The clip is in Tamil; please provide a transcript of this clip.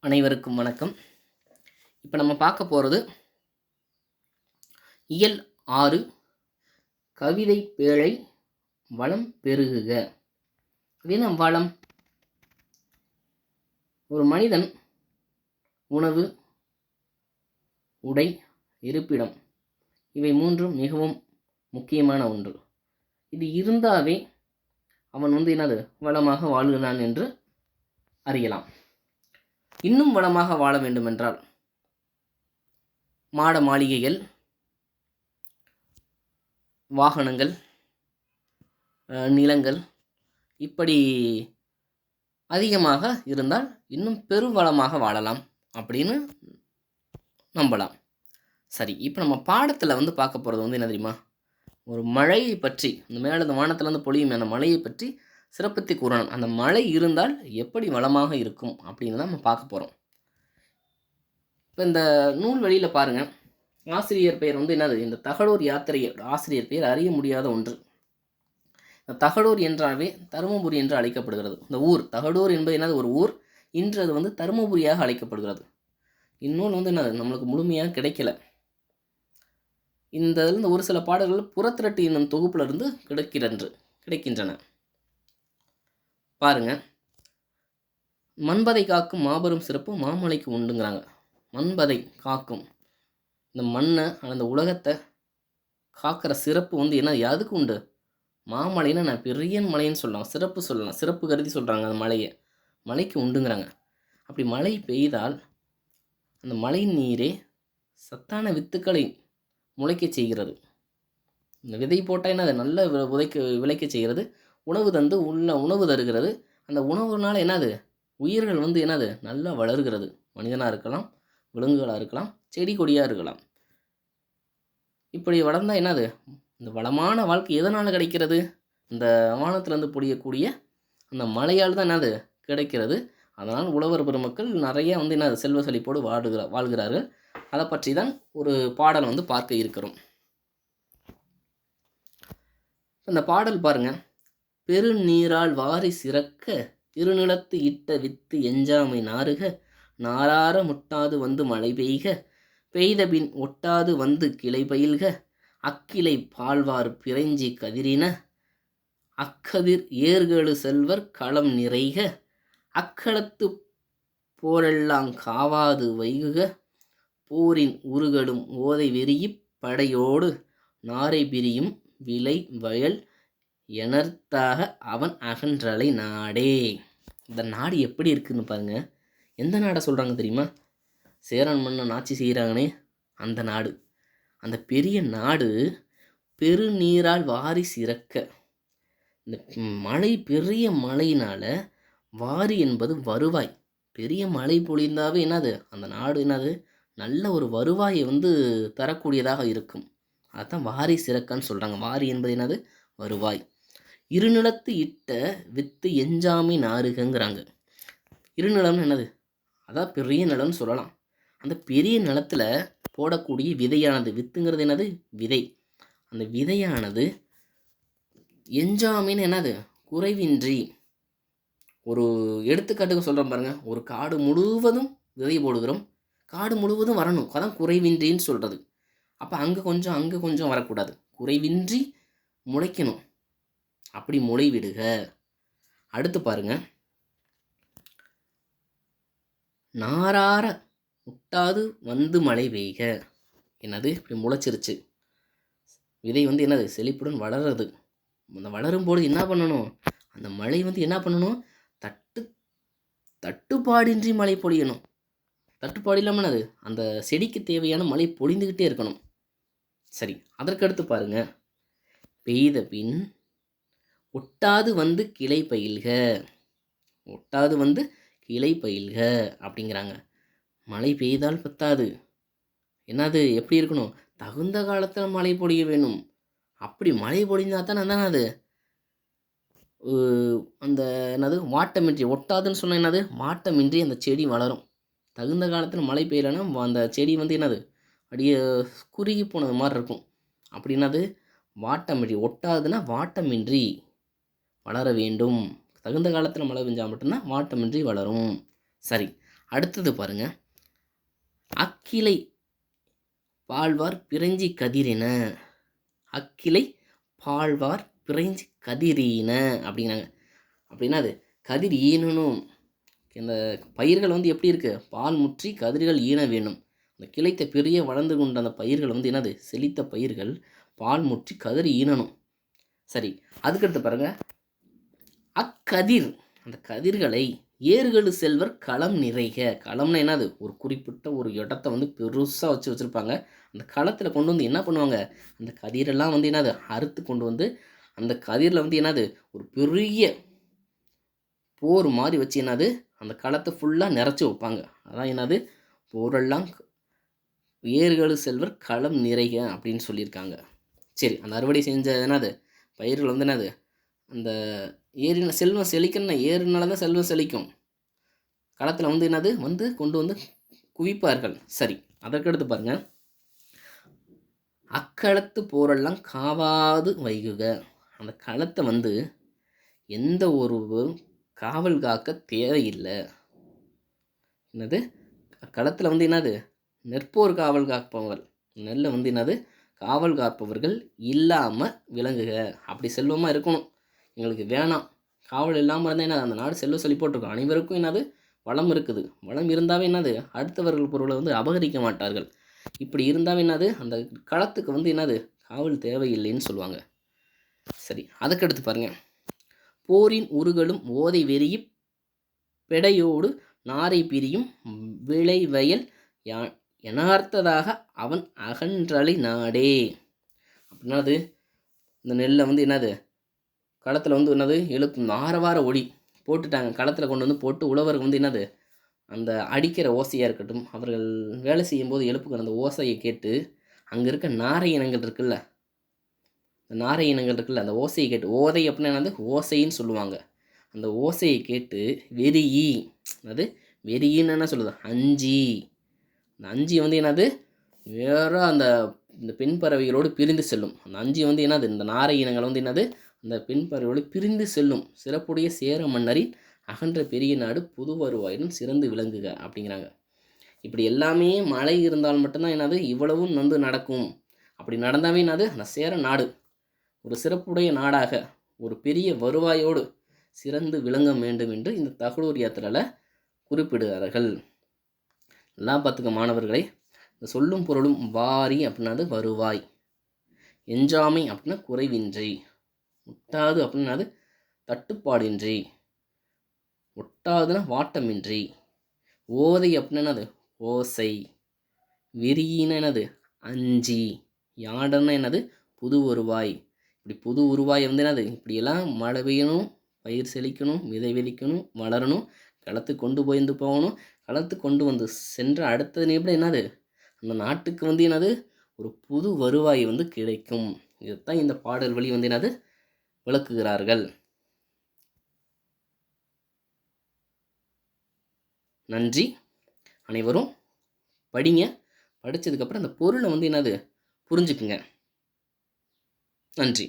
அனைவருக்கும் வணக்கம். இப்போ நம்ம பார்க்க போகிறது இயல் 6 கவிதை பேழை வளம் பெருகுக. அது என்ன வளம்? ஒரு மனிதன் உணவு, உடை, இருப்பிடம் இவை மூன்றும் மிகவும் முக்கியமான ஒன்று. இது இருந்தாவே அவன் என்னது வளமாக வாழ்கிறான் என்று அறியலாம். இன்னும் வளமாக வாழ வேண்டுமென்றால் மாட மாளிகைகள், வாகனங்கள், நிலங்கள் இப்படி அதிகமாக இருந்தால் இன்னும் பெருவளமாக வாழலாம் அப்படின்னு நம்பலாம். சரி, இப்போ நம்ம பாடத்தில் பார்க்க போகிறது என்ன தெரியுமா? ஒரு மழையை பற்றி, இந்த மேலே இந்த வானத்திலேருந்து பொழியும் அந்த மழையை பற்றி சிறப்பித்து கூறணும். அந்த மழை இருந்தால் எப்படி வளமாக இருக்கும் அப்படின்னு தான் நம்ம பார்க்க போகிறோம். இப்போ இந்த நூல் வழியில் பாருங்கள், ஆசிரியர் பெயர் என்னது? இந்த தகடூர் யாத்திரை ஆசிரியர் பெயர் அறிய முடியாத ஒன்று. இந்த தகடூர் என்றாவே தருமபுரி என்று அழைக்கப்படுகிறது. இந்த ஊர் தகடூர் என்பது என்னது? ஒரு ஊர். இன்று அது தருமபுரியாக அழைக்கப்படுகிறது. இந்நூல் என்னது நம்மளுக்கு முழுமையாக கிடைக்கல. இந்த ஒரு சில பாடல்கள் புறத்திரட்டு என்னும் தொகுப்பிலிருந்து கிடைக்கின்றன. பாருங்க, மண்பதை காக்கும் மாபெரும் சிறப்பு மாமலைக்கு உண்டுங்கிறாங்க. மண்பதை காக்கும், இந்த மண்ணை அந்த உலகத்தை காக்கிற சிறப்பு என்ன யாருக்கு உண்டு? மாமலைன்னா நான் பெரிய மலைன்னு சொல்லலாம், சிறப்பு கருதி சொல்கிறாங்க. அந்த மலைக்கு உண்டுங்கிறாங்க. அப்படி மழை பெய்தால் அந்த மழை நீரே சத்தான வித்துக்களை முளைக்க செய்கிறது. இந்த விதை போட்டால் என்னது நல்ல விளைக்க செய்கிறது. உணவு தந்து உணவு தருகிறது. அந்த உணவுனால என்னது உயிர்கள் என்னது நல்லா வளர்கிறது. மனிதனாக இருக்கலாம், விலங்குகளாக இருக்கலாம், செடி கொடியாக இருக்கலாம். இப்படி வளர்ந்தால் என்னது இந்த வளமான வாழ்க்கை எதனால் கிடைக்கிறது? இந்த வானத்திலேருந்து பொழியக்கூடிய அந்த மழையால் தான் என்னது கிடைக்கிறது. அதனால் உழவர் பெருமக்கள் நிறைய என்னது செல்வ செழிப்போடு வாழ்கிறார்கள். அதை பற்றி தான் ஒரு பாடல் பார்க்க இருக்கிறோம். இந்த பாடல் பாருங்க, பெருநீரால் வாரி சிறக்க திருநிலத்து இட்ட வித்து எஞ்சாமை நாறுக நாரார முட்டாது மழை பெய்க பெய்தபின் ஒட்டாது கிளை பயில்க அக்கிளை பால்வார் பிறைஞ்சி கதிரின அக்கதிர் ஏர்களு செல்வர் களம் நிறைக அக்களத்து போரெல்லாம் காவாது வைகுக போரின் உருகடும் ஓதை வெறியிப் படையோடு நாரை பிரியும் விளை வயல் எனர்த்தாக அவன் அகன்றலை நாடே. இந்த நாடு எப்படி இருக்குன்னு பாருங்க. எந்த நாடை சொல்கிறாங்க தெரியுமா? சேரன் மன்னன் ஆட்சி செய்கிறாங்கனே அந்த நாடு. அந்த பெரிய நாடு பெருநீரால் வாரி சிறக்க, இந்த மழை பெரிய மழையினால், வாரி என்பது வருவாய். பெரிய மழை பொழிந்தாவே என்னது அந்த நாடு என்னது நல்ல ஒரு வருவாயை தரக்கூடியதாக இருக்கும். அதான் வாரி சிறக்கன்னு சொல்கிறாங்க. வாரி என்பது என்னது வருவாய். இருநிலத்து இட்ட வித்து எஞ்சாமை நாறுகங்கிறாங்க. இருநிலம்னு என்னது? அதான் பெரிய நிலம்னு சொல்லலாம். அந்த பெரிய நிலத்தில் போடக்கூடிய விதையானது, வித்துங்கிறது என்னது விதை. அந்த விதையானது எஞ்சாமின்னு என்னது குறைவின்றி, ஒரு எடுத்துக்காட்டுக்கு சொல்கிறோம் பாருங்கள். ஒரு காடு முழுவதும் விதை போடுகிறோம், காடு முழுவதும் வரணும். அதான் குறைவின்றின்னு சொல்கிறது. அப்போ அங்கே கொஞ்சம் வரக்கூடாது, குறைவின்றி முளைக்கணும். அப்படி முளைவிடுக. அடுத்து பாருங்க, நாரார முட்டாது மழை பெய்க. என்னது இப்படி முளைச்சிருச்சு விதை என்னது செழிப்புடன் வளர்றது. அந்த வளரும்போது என்ன பண்ணணும்? அந்த மழை என்ன பண்ணணும்? தட்டுப்பாடின்றி மழை பொழியணும். தட்டுப்பாடு இல்லாமல் அது அந்த செடிக்கு தேவையான மழை பொழிந்துக்கிட்டே இருக்கணும். சரி, அதற்கடுத்து பாருங்க, பெய்த பின் ஒட்டாது கிளை பயில்க. ஒட்டாது கிளை பயில்க அப்படிங்கிறாங்க. மழை பெய்தால் பத்தாது, என்னது எப்படி இருக்கணும்? தகுந்த காலத்தில் மழை பொழிய வேணும். அப்படி மழை பொழிந்தால் தான் அது அந்த என்னது வாட்டமின்றி, ஒட்டாதுன்னு சொன்னால் என்னது வாட்டமின்றி அந்த செடி வளரும். தகுந்த காலத்தில் மழை பெய்யலைன்னா அந்த செடி என்னது அப்படியே குறுகி போனது மாதிரி இருக்கும். அப்படி என்னது வாட்டமின்றி, ஒட்டாதுன்னா வாட்டமின்றி வளர வேண்டும். தகுந்த காலத்தில் மழை பெஞ்சால் மட்டும்தான் வாட்டமின்றி வளரும். சரி, அடுத்தது பாருங்க, அக்கிளை பாழ்வார் பிறைஞ்சி கதிரின. அக்கிளை பாழ்வார் பிறைஞ்சி கதிரின அப்படிங்கிறாங்க. அப்படின்னா அது கதிர் ஈனணும். இந்த பயிர்கள் வந்து எப்படி இருக்குது, பால் முற்றி கதிர்கள் ஈன வேணும். அந்த கிளைத்த பெரிய வளர்ந்து கொண்ட அந்த பயிர்கள் வந்து என்னது, செழித்த பயிர்கள் பால் முற்றி கதிர் ஈனணும். சரி, அதுக்கடுத்து பாருங்க, அக்கதிர் அந்த கதிர்களை ஏறுகளு செல்வர் களம் நிறைக. களம்னா என்னது, ஒரு குறிப்பிட்ட ஒரு இடத்த வந்து பெருசாக வச்சுருப்பாங்க. அந்த களத்தில் கொண்டு வந்து என்ன பண்ணுவாங்க, அந்த கதிரெல்லாம் வந்து என்னது அறுத்து கொண்டு வந்து அந்த கதிரில் வந்து என்னது ஒரு பெரிய போர் மாதிரி வச்சு என்னது அந்த களத்தை ஃபுல்லாக நிறச்சி வைப்பாங்க. அதான் என்னது, போரெல்லாம் ஏறுகளு செல்வர் களம் நிறைக அப்படின்னு சொல்லியிருக்காங்க. சரி, அந்த அறுவடை செஞ்ச என்னது பயிர்கள் வந்து என்னது, அந்த ஏறின செல்வம் செழிக்கணும்னா ஏறுனால தான் செல்வம் செழிக்கும். களத்தில் வந்து என்னது வந்து கொண்டு வந்து குவிப்பார்கள். சரி, அதற்கடுத்து பாருங்க, அக்களத்து போரெல்லாம் காவாது வைகுக. அந்த களத்தை வந்து எந்த ஒரு காவல் காக்க தேவையில்லை. என்னது, களத்தில் வந்து என்னது நெற்போர் காவல் காப்பவர்கள், நெல்லை வந்து என்னது காவல் காப்பவர்கள் இல்லாமல் விளங்குக. அப்படி செல்வமாக இருக்கணும், எங்களுக்கு வேணாம். காவல் இல்லாமல் இருந்தால் என்ன, அந்த நாடு செல்வ சொல்லி போட்டிருக்கோம். அனைவருக்கும் என்னது வளம் இருக்குது. வளம் இருந்தாவே என்னது அடுத்தவர்கள் பொருளை வந்து அபகரிக்க மாட்டார்கள். இப்படி இருந்தாவே என்னது அந்த களத்துக்கு வந்து என்னது காவல் தேவையில்லைன்னு சொல்லுவாங்க. சரி, அதுக்கடுத்து பாருங்க, போரின் உருகளும் ஓதை வெறியி பெடையோடு நாரை பிரியும் விளைவயல் எனார்த்ததாக அவன் அகன்றலை நாடே. அப்படின்னா அது இந்த நெல்லை வந்து என்னது களத்தில் வந்து என்னது எழுப்பும் ஆரவார ஒளி போட்டுட்டாங்க. களத்தில் கொண்டு வந்து போட்டு உழவர்கள் வந்து என்னது அந்த அடிக்கிற ஓசையாக இருக்கட்டும், அவர்கள் வேலை செய்யும்போது எழுப்புக்கிற அந்த ஓசையை கேட்டு அங்கே இருக்க நாரை இனங்கள் இருக்குல்ல, அந்த நாரை இனங்கள் இருக்குல்ல, அந்த ஓசையை கேட்டு, ஓதை அப்படின்னா என்னது ஓசைன்னு சொல்லுவாங்க. அந்த ஓசையை கேட்டு வெறியி, அது வெறியின்னு என்ன சொல்லுது, அஞ்சி. அந்த அஞ்சி வந்து என்னது வேறு இந்த பெண் பறவைகளோடு பிரிந்து செல்லும். அந்த அஞ்சி வந்து என்னது இந்த நாரை இனங்கள் வந்து என்னது அந்த பெண் பறவையோடு பிரிந்து செல்லும். சிறப்புடைய சேர மன்னரின் அகன்ற பெரிய நாடு புது வருவாயுடன் சிறந்து விளங்குக அப்படிங்கிறாங்க. இப்படி எல்லாமே மழை இருந்தால் மட்டும்தான் என்னது இவ்வளவும் வந்து நடக்கும். அப்படி நடந்தாவே என்னது அந்த சேர நாடு ஒரு சிறப்புடைய நாடாக ஒரு பெரிய வருவாயோடு சிறந்து விளங்க வேண்டும் என்று இந்த தகடூர் யாத்திரையில் குறிப்பிடுகிறார்கள். எல்லாம் பார்த்துக்க மாணவர்களை, இந்த சொல்லும் பொருளும் வாரி அப்படின்னாது வருவாய், எஞ்சாமை அப்படின்னா குறைவின்றி, முட்டாது அப்படின்னாது தட்டுப்பாடின்றி, ஒட்டாதுன்னா வாட்டமின்றி, ஓதை அப்படின்னா என்னது ஓசை, விரியின என்னது அஞ்சி, யாடன்னா என்னது புது வருவாய். இப்படி புது உருவாய் வந்து என்னது இப்படியெல்லாம் மழை பெய்யணும், பயிர் செழிக்கணும், விதை விதைக்கணும், வளரணும், களத்துக்கு கொண்டு போயிருந்து போகணும். களத்துக்கு கொண்டு வந்து சென்ற அடுத்த நிமிடம் என்னது அந்த நாட்டுக்கு வந்து என்னது ஒரு புது வருவாய் வந்து கிடைக்கும். இதுதான் இந்த பாடல் வழி வந்து என்னது விளக்குகிறார்கள். நன்றி. அனைவரும் படிங்க. படித்ததுக்கப்புறம் அந்த பொருளை வந்து என்னது புரிஞ்சுக்குங்க. நன்றி.